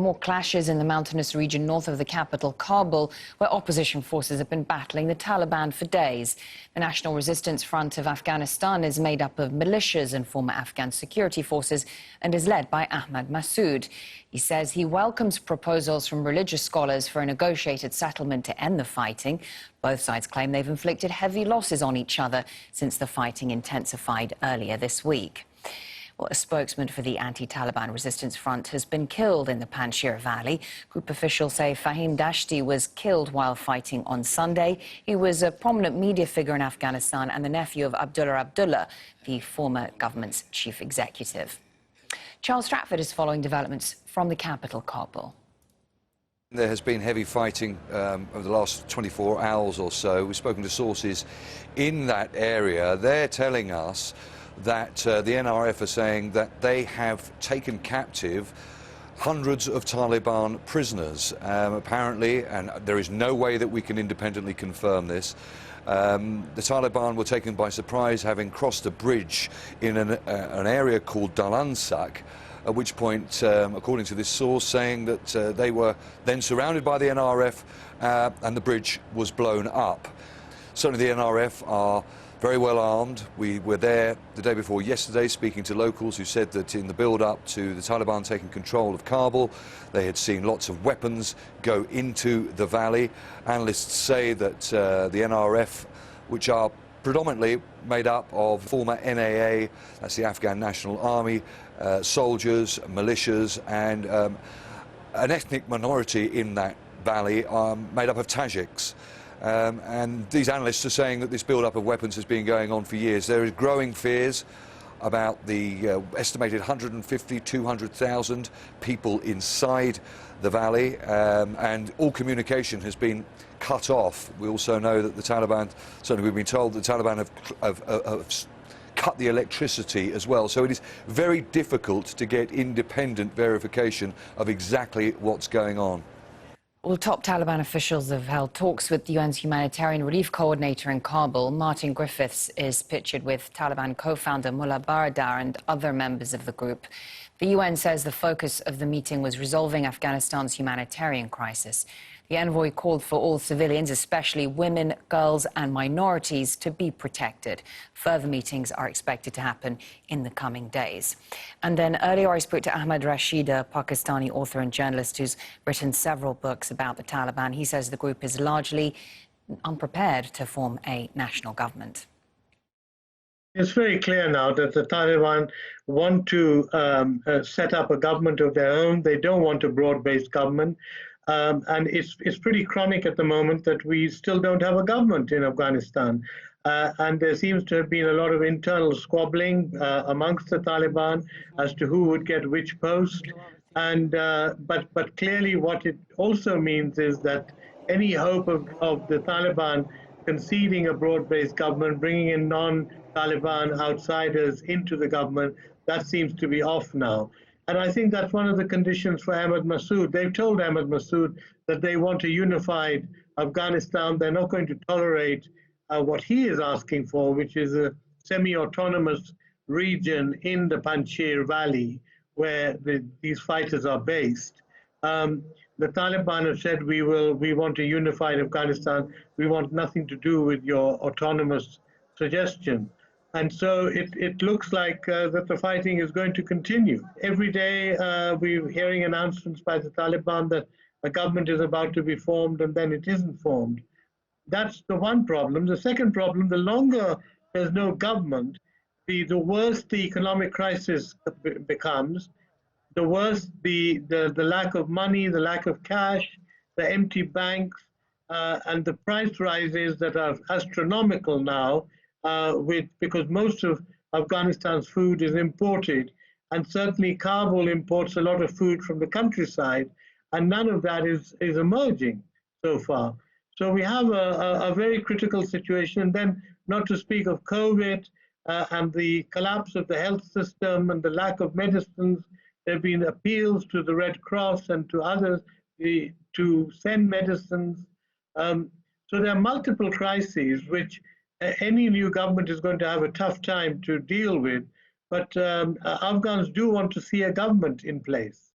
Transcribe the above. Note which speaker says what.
Speaker 1: more clashes in the mountainous region north of the capital, Kabul, where opposition forces have been battling the Taliban for days. The National Resistance Front of Afghanistan is made up of militias and former Afghan security forces and is led by Ahmad Massoud. He says he welcomes proposals from religious scholars for a negotiated settlement to end the fighting. Both sides claim they've inflicted heavy losses on each other since the fighting intensified earlier this week. Well, a spokesman for the anti-Taliban resistance front has been killed in the Panjshir Valley. Group officials say Fahim Dashti was killed while fighting on Sunday. He was a prominent media figure in Afghanistan and the nephew of Abdullah, the former government's chief executive. Charles Stratford is following developments from the capital, Kabul.
Speaker 2: There has been heavy fighting over the last 24 hours or so. We've spoken to sources in that area. They're telling us that the NRF are saying that they have taken captive hundreds of Taliban prisoners, apparently, and there is no way that we can independently confirm this. The Taliban were taken by surprise, having crossed a bridge in an area called Dalansak, at which point, according to this source, saying that they were then surrounded by the NRF and the bridge was blown up. Certainly the NRF are very well armed. We were there the day before yesterday speaking to locals who said that in the build-up to the Taliban taking control of Kabul, they had seen lots of weapons go into the valley. Analysts say that the NRF, which are predominantly made up of former NAA, that's the Afghan National Army, soldiers, militias, and an ethnic minority in that valley made up of Tajiks. And these analysts are saying that this build-up of weapons has been going on for years. There is growing fears about the estimated 150, 200,000 people inside the valley, and all communication has been cut off. We also know that the Taliban, certainly we've been told the Taliban have cut the electricity as well. So it is very difficult to get independent verification of exactly what's going on.
Speaker 1: Well, top Taliban officials have held talks with the UN's humanitarian relief coordinator in Kabul. Martin Griffiths is pictured with Taliban co-founder Mullah Baradar and other members of the group. The UN says the focus of the meeting was resolving Afghanistan's humanitarian crisis. The envoy called for all civilians, especially women, girls and minorities, to be protected. Further meetings are expected to happen in the coming days. And then earlier I spoke to Ahmad Rashid, a Pakistani author and journalist who's written several books about the Taliban. He says the group is largely unprepared to form a national government.
Speaker 3: It's very clear now that the Taliban want to set up a government of their own. They don't want a broad-based government. And it's pretty chronic at the moment that we still don't have a government in Afghanistan. And there seems to have been a lot of internal squabbling amongst the Taliban as to who would get which post. And but clearly what it also means is that any hope of the Taliban conceding a broad-based government, bringing in non-Taliban outsiders into the government, that seems to be off now. And I think that's one of the conditions for Ahmad Massoud. They've told Ahmad Massoud that they want a unified Afghanistan. They're not going to tolerate what he is asking for, which is a semi-autonomous region in the Panjshir Valley where these fighters are based. The Taliban have said we want a unified Afghanistan. We want nothing to do with your autonomous suggestion. And so it looks like that the fighting is going to continue. Every day we're hearing announcements by the Taliban that a government is about to be formed and then it isn't formed. That's the one problem. The second problem, the longer there's no government, the worse the economic crisis becomes, the worse the lack of money, the lack of cash, the empty banks, and the price rises that are astronomical now, because most of Afghanistan's food is imported, and certainly Kabul imports a lot of food from the countryside, and none of that is emerging so far. So we have a very critical situation, and then not to speak of COVID and the collapse of the health system and the lack of medicines. There have been appeals to the Red Cross and to others to send medicines. So there are multiple crises which any new government is going to have a tough time to deal with, but Afghans do want to see a government in place.